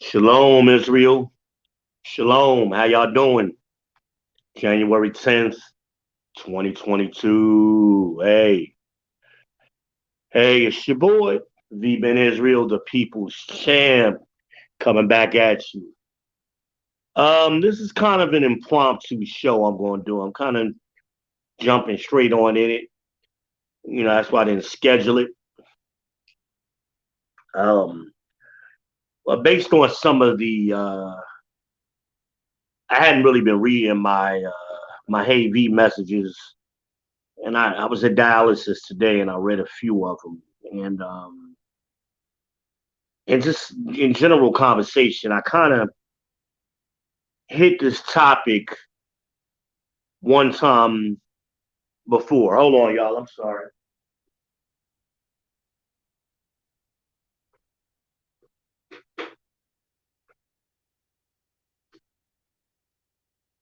Shalom, Israel. Shalom. How y'all doing? January 10th, 2022. Hey, it's your boy, V Ben Israel, the people's champ, coming back at you. This is kind of an impromptu show I'm going to do. I'm kind of jumping straight on in it. That's why I didn't schedule it. Um, but based on some of I hadn't really been reading my Hey V messages, and I was at dialysis today, and I read a few of them, and just in general conversation, I kind of hit this topic one time before. Hold on, y'all. I'm sorry.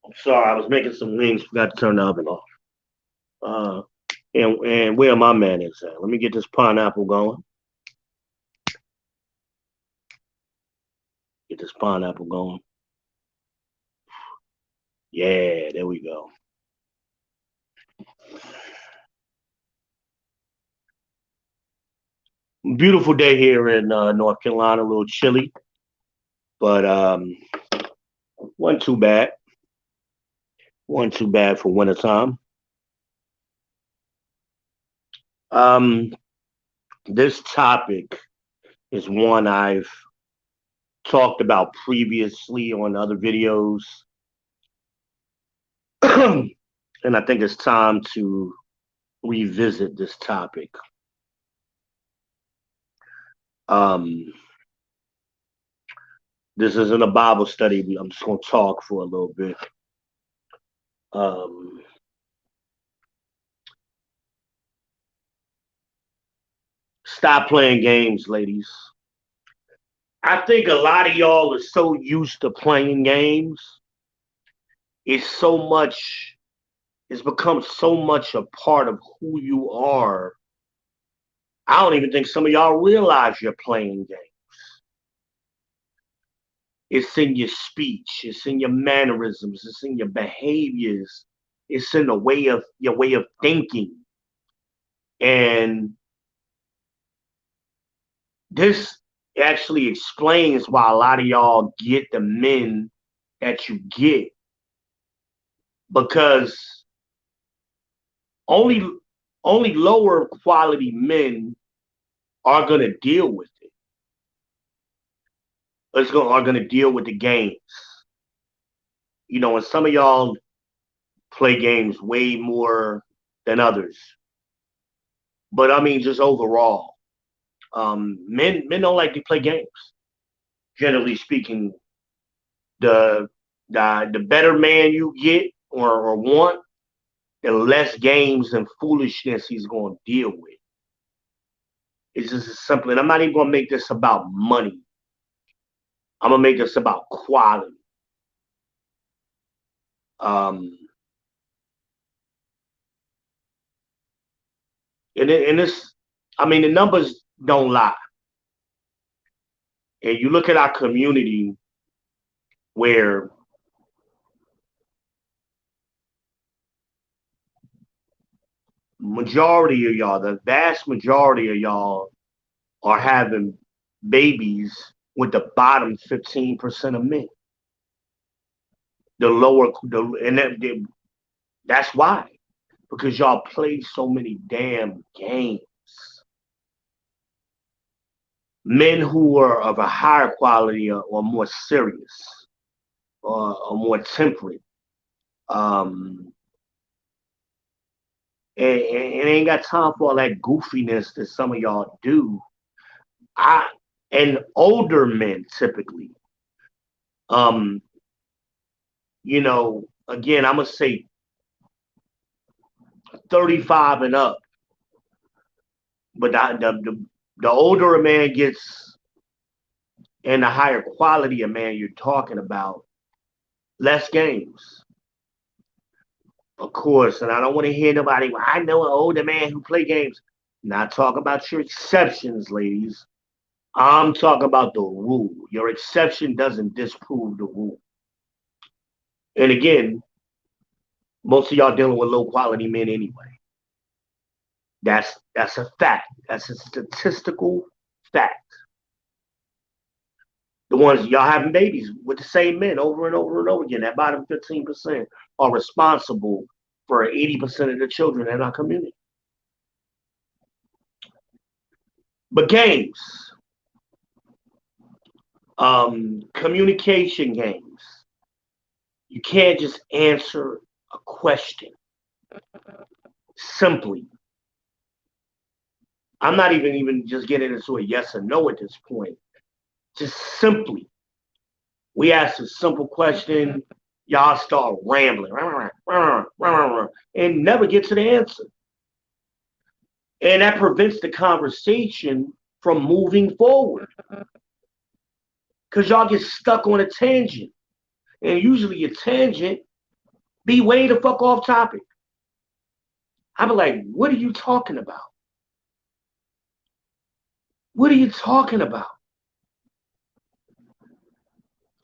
I'm sorry. I was making some wings. Forgot to turn the oven off. Uh, and where my man is at? Let me get this pineapple going. Get this pineapple going. Yeah, there we go. Beautiful day here in North Carolina. A little chilly, but wasn't too bad. Wasn't too bad for wintertime. Um, this topic is one I've talked about previously on other videos. And I think it's time to revisit this topic. Um, this isn't a Bible study. I'm just going to talk for a little bit. Um, Stop playing games, ladies. I think a lot of y'all are so used to playing games. It's so much, it's become so much a part of who you are. I don't even think some of y'all realize you're playing games. It's in your speech, it's in your mannerisms, it's in your behaviors, it's in the way of your way of thinking. And this actually explains why a lot of y'all get the men that you get, because only only lower quality men are gonna deal with it. Are gonna deal with the games. And some of y'all play games way more than others. But I mean, just overall, men don't like to play games. Generally speaking, the the better man you get or want, the less games and foolishness he's going to deal with. It's just as simple. And I'm not even going to make this about money. I'm gonna make this about quality. Um, and this, I mean, the numbers don't lie. And you look at our community where majority of y'all, the vast majority of y'all, are having babies with the bottom 15% of men. The lower, and that's why, because y'all play so many damn games. Men who are of a higher quality or more serious or more temperate. Um, and ain't got time for all that goofiness that some of y'all do. I and older men typically. Um, again, I'm gonna say 35 and up, but the older a man gets and the higher quality a man you're talking about, less games. Of course, and I don't want to hear nobody. I know an older man who play games. Not talking about your exceptions, ladies. I'm talking about the rule. Your exception doesn't disprove the rule. And again, most of y'all dealing with low quality men anyway. That's a fact. That's a statistical fact. The ones y'all having babies with the same men over and over and over again, that bottom 15% are responsible for 80% of the children in our community. But games, communication games, you can't just answer a question simply. I'm not even just getting into a yes or no at this point. Just simply, we ask a simple question, y'all start rambling and never get to the answer. And that prevents the conversation from moving forward because y'all get stuck on a tangent. And usually a tangent be way the fuck off topic. I be like, what are you talking about? What are you talking about?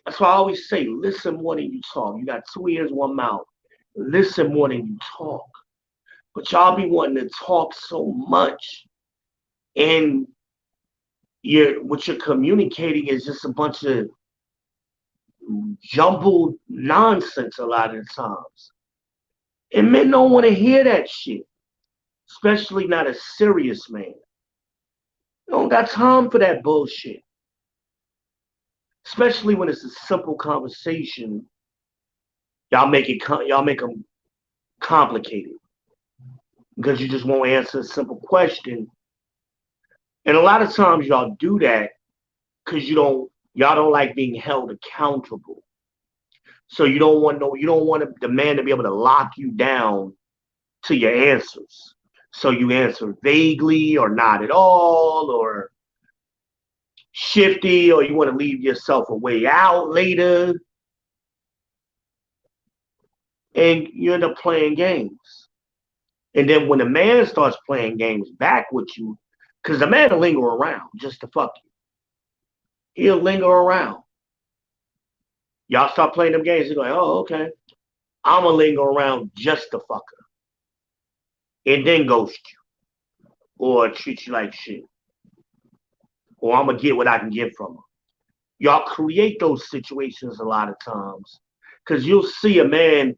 That's why I always say, listen more than you talk. You got 2 ears, 1 mouth. Listen more than you talk. But y'all be wanting to talk so much, and what you're communicating is just a bunch of jumbled nonsense a lot of the times. And men don't want to hear that shit, especially not a serious man. You don't got time for that bullshit. Especially when it's a simple conversation, y'all make them complicated because you just won't answer a simple question. And a lot of times y'all do that because y'all don't like being held accountable. So you don't want the man to be able to lock you down to your answers. So you answer vaguely or not at all or shifty, or you want to leave yourself a way out later. And you end up playing games. And then when the man starts playing games back with you, because the man will linger around just to fuck you. He'll linger around. Y'all start playing them games, he's like, oh, okay. I'm going to linger around just to fuck her. And then ghost you. Or treat you like shit. Or I'm going to get what I can get from her. Y'all create those situations a lot of times. Because you'll see a man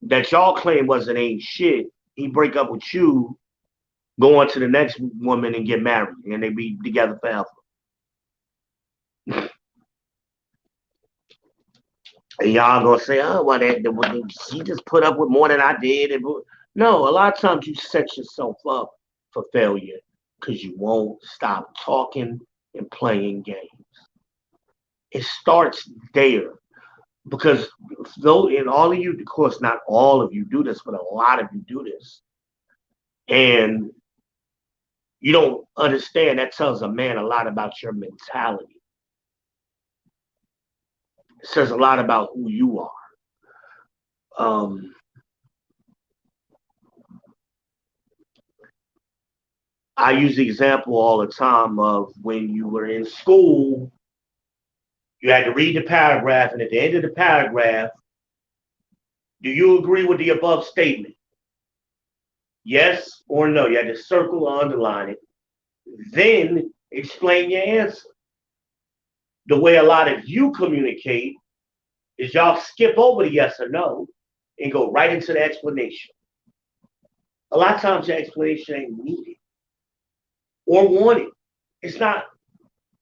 that y'all claim wasn't ain't shit. He break up with you, go on to the next woman and get married. And they be together forever. And y'all gonna say, oh, well, she just put up with more than I did. No, a lot of times you set yourself up for failure because you won't stop talking and playing games. It starts there because though in all of you, of course, not all of you do this, but a lot of you do this, and you don't understand. That tells a man a lot about your mentality. It says a lot about who you are. I use the example all the time of when you were in school, you had to read the paragraph, and at the end of the paragraph, do you agree with the above statement? Yes or no? You had to circle or underline it. Then explain your answer. The way a lot of you communicate is y'all skip over the yes or no and go right into the explanation. A lot of times your explanation ain't needed or wanted. It's not,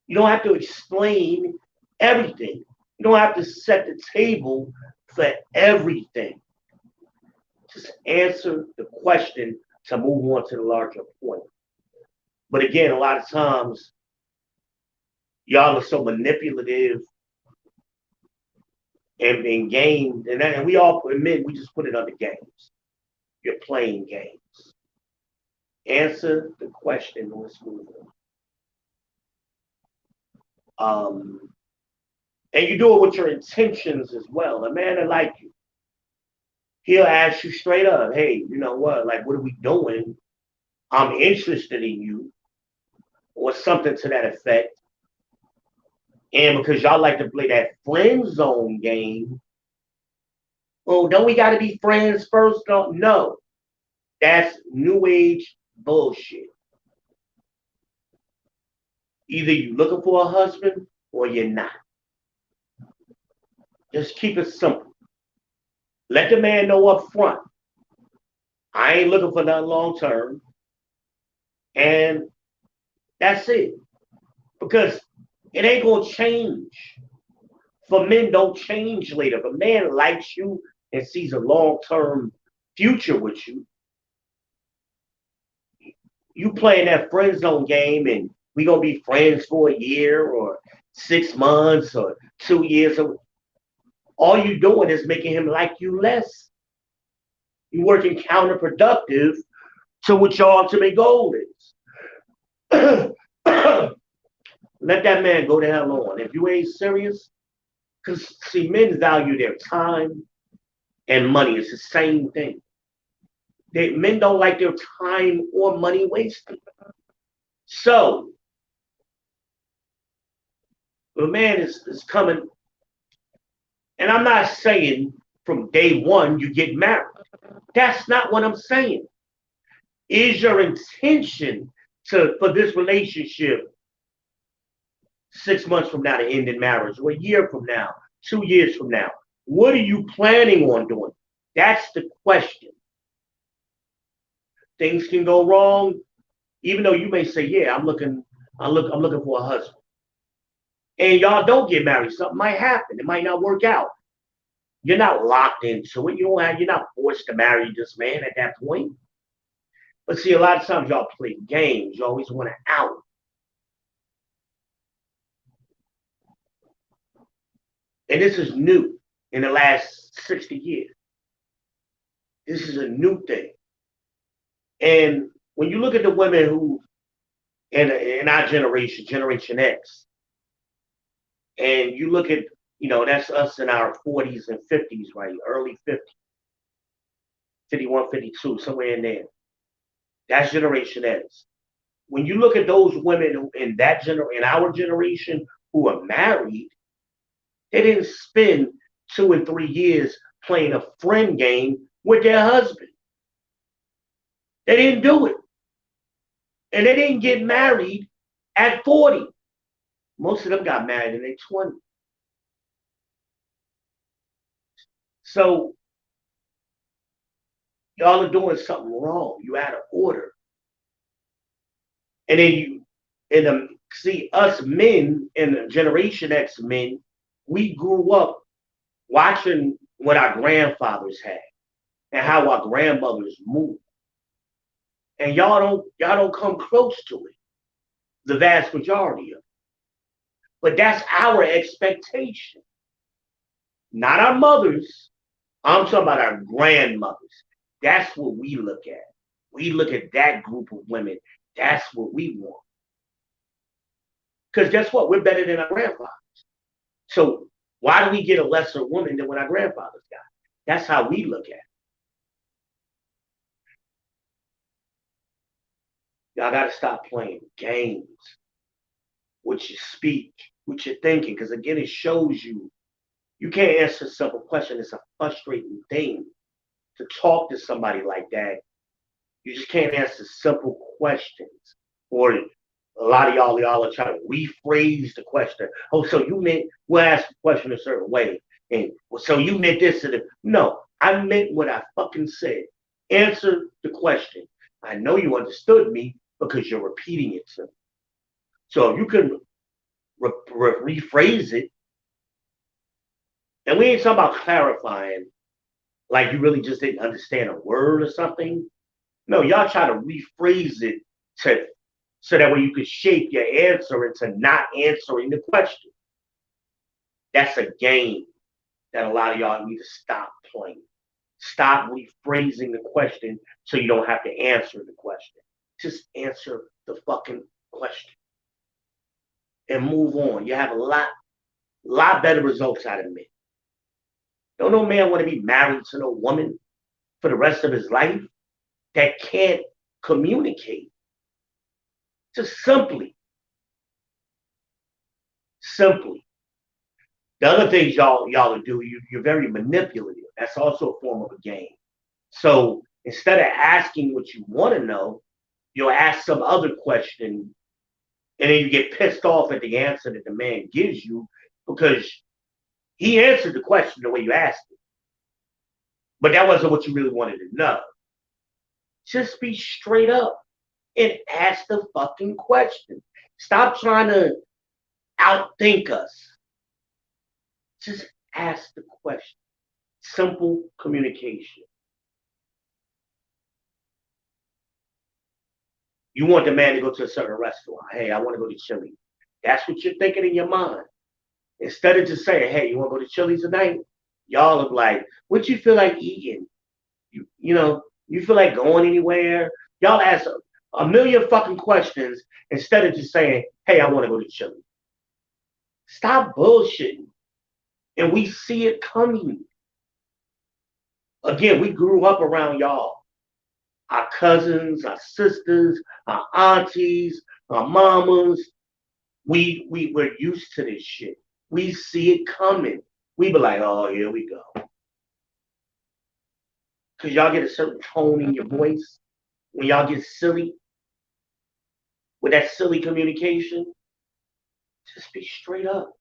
you don't have to explain everything. You don't have to set the table for everything. Just answer the question to move on to the larger point. But again, a lot of times, y'all are so manipulative and games, and we all admit we just put it under games. You're playing games. Answer the question and let's move on. And you do it with your intentions as well. A man that like you, he'll ask you straight up, hey, you know what? Like, what are we doing? I'm interested in you. Or or something to that effect. And because y'all like to play that friend zone game, oh, don't we got to be friends first? No, that's new age bullshit. Either you looking for a husband or you're not. Just keep it simple. Let the man know up front. I ain't looking for nothing long term. And that's it. Because it ain't going to change. For men, don't change later. If a man likes you and sees a long term future with you, you playing that friend zone game and we going to be friends for a year or 6 months or 2 years. All you doing is making him like you less. You're working counterproductive to what your ultimate goal is. Let that man go to hell on. If you ain't serious, because see, men value their time and money. It's the same thing. Men don't like their time or money wasted. So, the man is coming, and I'm not saying from day one you get married. That's not what I'm saying. Is your intention for this relationship 6 months from now to end in marriage, or a year from now, 2 years from now? What are you planning on doing? That's the question. Things can go wrong, even though you may say, "Yeah, I'm looking for a husband," and y'all don't get married. Something might happen. It might not work out. You're not locked into it. You're not forced to marry this man at that point. But see, a lot of times y'all play games. You always want to out. And this is new in the last 60 years. This is a new thing. And when you look at the women who, in our generation, Generation X, and you look at, that's us in our 40s and 50s, right? Early 50s, 51, 52, somewhere in there. That's Generation X. When you look at those women who in our generation who are married, they didn't spend 2 and 3 years playing a friend game with their husband. They didn't do it. And they didn't get married at 40. Most of them got married in their 20s. So y'all are doing something wrong. You out of order. And then see, us men and the Generation X men, we grew up watching what our grandfathers had and how our grandmothers moved. And y'all don't come close to it, the vast majority of it. But that's our expectation. Not our mothers. I'm talking about our grandmothers. That's what we look at. We look at that group of women. That's what we want. Because guess what? We're better than our grandfathers. So why do we get a lesser woman than what our grandfathers got? That's how we look at it. Y'all got to stop playing games with your speech, with your thinking. Because again, it shows you can't answer a simple question. It's a frustrating thing to talk to somebody like that. You just can't answer simple questions. Or a lot of y'all are trying to rephrase the question. Oh, so you meant, we'll ask the question a certain way. And so you meant this. No, I meant what I fucking said. Answer the question. I know you understood me because you're repeating it to me. So if you can rephrase it, and we ain't talking about clarifying, like you really just didn't understand a word or something. No, y'all try to rephrase it so that way you could shape your answer into not answering the question. That's a game that a lot of y'all need to stop playing. Stop rephrasing the question so you don't have to answer the question. Just answer the fucking question and move on. You have a lot better results out of me. Don't no man want to be married to no woman for the rest of his life that can't communicate. Just simply simply. The other things y'all do, you're very manipulative. That's also a form of a game. So instead of asking what you want to know, you'll ask some other question, and then you get pissed off at the answer that the man gives you because he answered the question the way you asked it. But that wasn't what you really wanted to know. Just be straight up and ask the fucking question. Stop trying to outthink us. Just ask the question. Simple communication. You want the man to go to a certain restaurant. Hey, I want to go to Chili's. That's what you're thinking in your mind. Instead of just saying, hey, you want to go to Chili's tonight? Y'all are like, what you feel like eating? You feel like going anywhere? Y'all ask a million fucking questions instead of just saying, hey, I want to go to Chili's. Stop bullshitting. And we see it coming. Again, we grew up around y'all. Our cousins, our sisters, our aunties, our mamas. We're used to this shit. We see it coming. We be like, oh, here we go. Because y'all get a certain tone in your voice when y'all get silly with that silly communication. Just be straight up.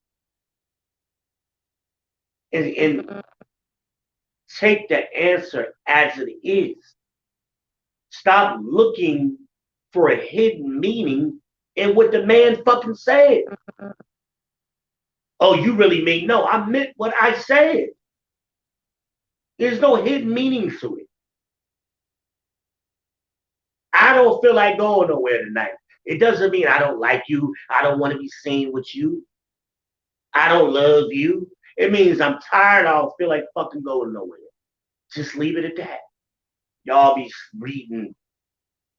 And take the answer as it is. Stop looking for a hidden meaning in what the man fucking said. Oh, you really mean no? I meant what I said. There's no hidden meaning to it. I don't feel like going nowhere tonight. It doesn't mean I don't like you. I don't want to be seen with you. I don't love you. It means I'm tired. I don't feel like fucking going nowhere. Just leave it at that. Y'all be reading.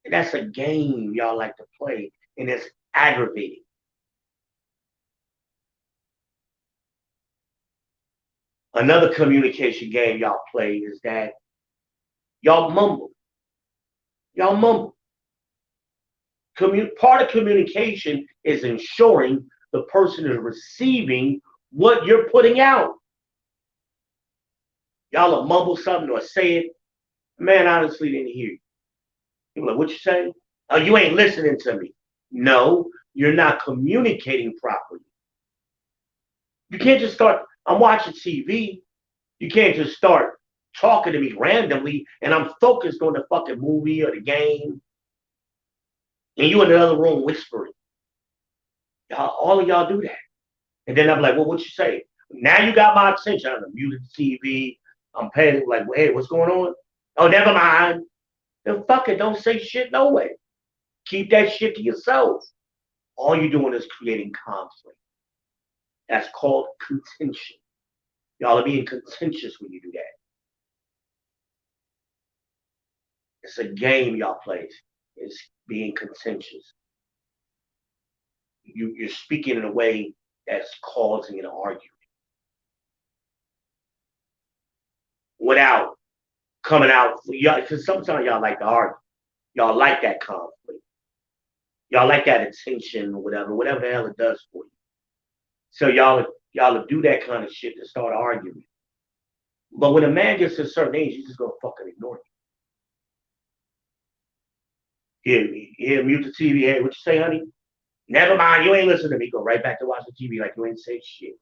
That's a game y'all like to play, and it's aggravating. Another communication game y'all play is that y'all mumble. Y'all mumble. Part of communication is ensuring the person is receiving what you're putting out. Y'all will mumble something or say it. Man, I honestly didn't hear you. You're like, what you say? Oh, you ain't listening to me. No, you're not communicating properly. You can't just start, I'm watching TV. You can't just start talking to me randomly and I'm focused on the fucking movie or the game. And you in the other room whispering. All of y'all do that. And then I'm like, well, what you say? Now you got my attention. I'm muted the TV. I'm paying like, hey, what's going on? Oh, never mind. Then fuck it. Don't say shit no way. Keep that shit to yourself. All you're doing is creating conflict. That's called contention. Y'all are being contentious when you do that. It's a game y'all play. It's being contentious. You're speaking in a way that's causing an argument without coming out. Because sometimes y'all like to argue. Y'all like that conflict. Y'all like that attention or whatever the hell it does for you. So y'all do that kind of shit to start arguing. But when a man gets to a certain age, he's just gonna fucking ignore you. Here, mute the TV. Hey, what you say, honey? Never mind, you ain't listening to me. Go right back to watching TV like you ain't say shit.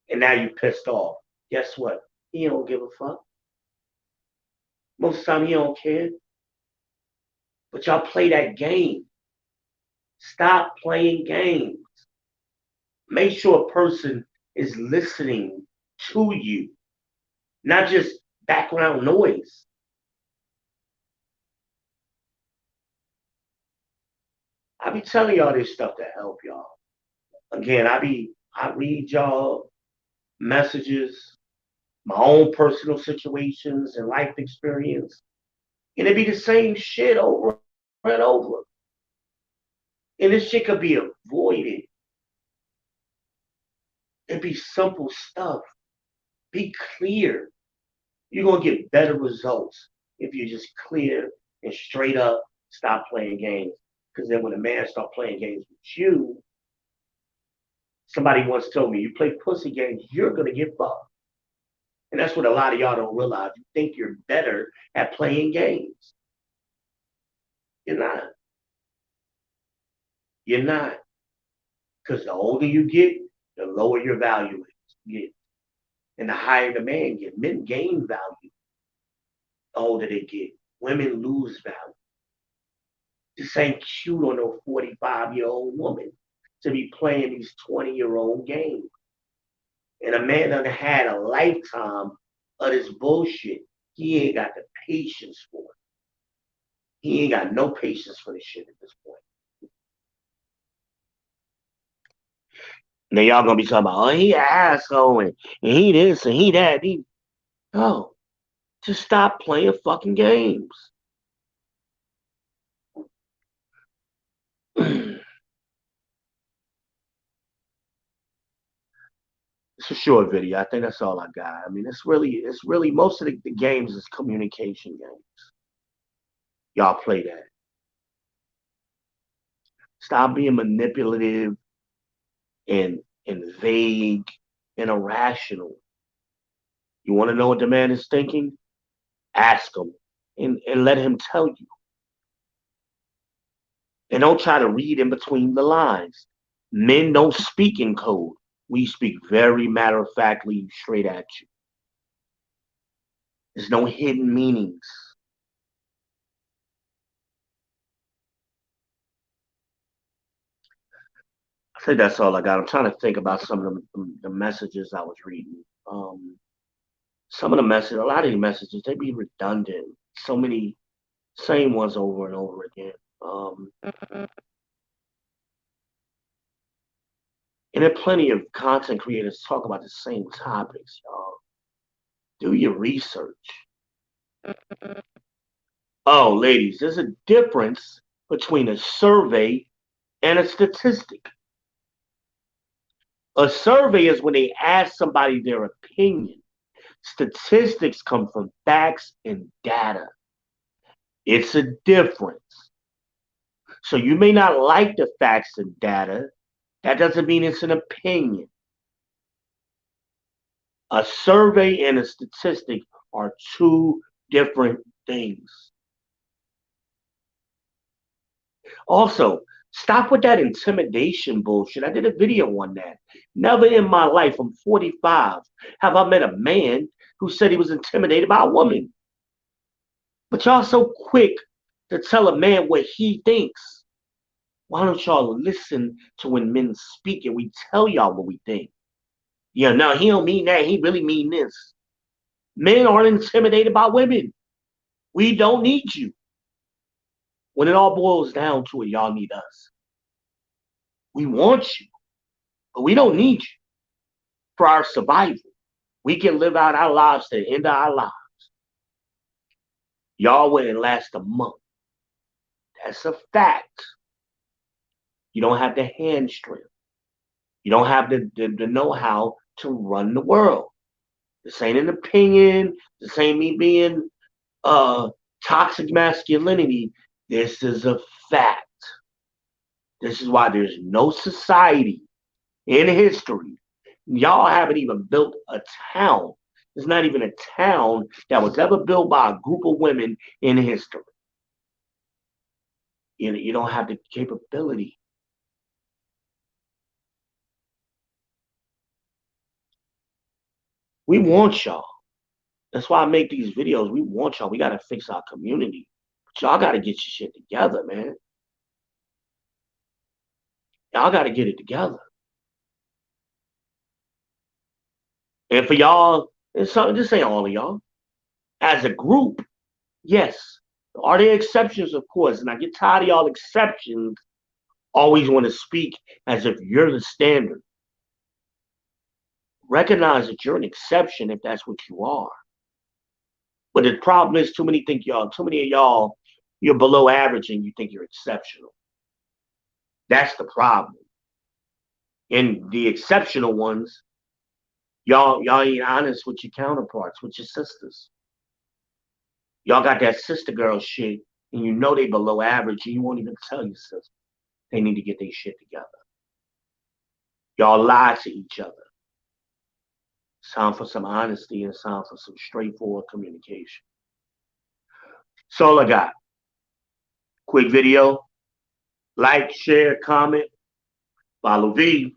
And now you pissed off. Guess what? He don't give a fuck. Most of the time he don't care. But y'all play that game. Stop playing games. Make sure a person is listening to you, not just background noise. I be telling y'all this stuff to help y'all. Again, I read y'all messages, my own personal situations and life experience, and it be the same shit over and over. And this shit could be avoided. It'd be simple stuff. Be clear. You're gonna get better results if you're just clear and straight up. Stop playing games. Because then when a man start playing games with you, Somebody once told me, you play pussy games, you're gonna get fucked. And that's what a lot of y'all don't realize. You think you're better at playing games. You're not. You're not. Because the older you get, the lower your value is. And the higher the man get. Men gain value the older they get. Women lose value. This ain't cute on a 45-year-old woman to be playing these 20-year-old games. And a man done had a lifetime of this bullshit. He ain't got the patience for it. He ain't got no patience for this shit at this point. Now y'all gonna be talking about, oh, he an asshole and he this and he that. No, just stop playing fucking games. It's a short video. I think that's all I got. I mean, it's really most of the games is communication games. Y'all play that. Stop being manipulative and vague and irrational. You want to know what the man is thinking? Ask him and let him tell you. And don't try to read in between the lines. Men don't speak in code. We speak very matter of factly straight at you. There's no hidden meanings. I think that's all I got. I'm trying to think about some of the messages I was reading. Some of the messages, a lot of the messages, they be redundant. So many same ones over and over again. And there are plenty of content creators talk about the same topics, y'all. Do your research. Oh, ladies, there's a difference between a survey and a statistic. A survey is when they ask somebody their opinion. Statistics come from facts and data. It's a difference. So you may not like the facts and data. That doesn't mean it's an opinion. A survey and a statistic are two different things. Also, stop with that intimidation bullshit. I did a video on that. Never in my life, I'm 45, have I met a man who said he was intimidated by a woman. But y'all so quick to tell a man what he thinks. Why don't y'all listen to when men speak and we tell y'all what we think? Yeah, no, he don't mean that. He really mean this. Men aren't intimidated by women. We don't need you. When it all boils down to it, y'all need us. We want you, but we don't need you for our survival. We can live out our lives to the end of our lives. Y'all wouldn't last a month. That's a fact. You don't have the hand strength. You don't have the know-how to run the world. This ain't an opinion. This ain't me being toxic masculinity. This is a fact. This is why there's no society in history. Y'all haven't even built a town. There's not even a town that was ever built by a group of women in history. You don't have the capability. We want y'all. That's why I make these videos. We want y'all. We got to fix our community. But y'all got to get your shit together, man. Y'all got to get it together. And for y'all, it's something, this ain't all of y'all. As a group, yes. Are there exceptions? Of course. And I get tired of y'all exceptions always want to speak as if you're the standard. Recognize that you're an exception if that's what you are. But the problem is too many of y'all, you're below average and you think you're exceptional. That's the problem. And the exceptional ones, y'all ain't honest with your counterparts, with your sisters. Y'all got that sister girl shit, and you know they below average, and you won't even tell your sister. They need to get their shit together. Y'all lie to each other. It's time for some honesty and it's time for some straightforward communication. That's all I got. Quick video. Like, share, comment, follow V.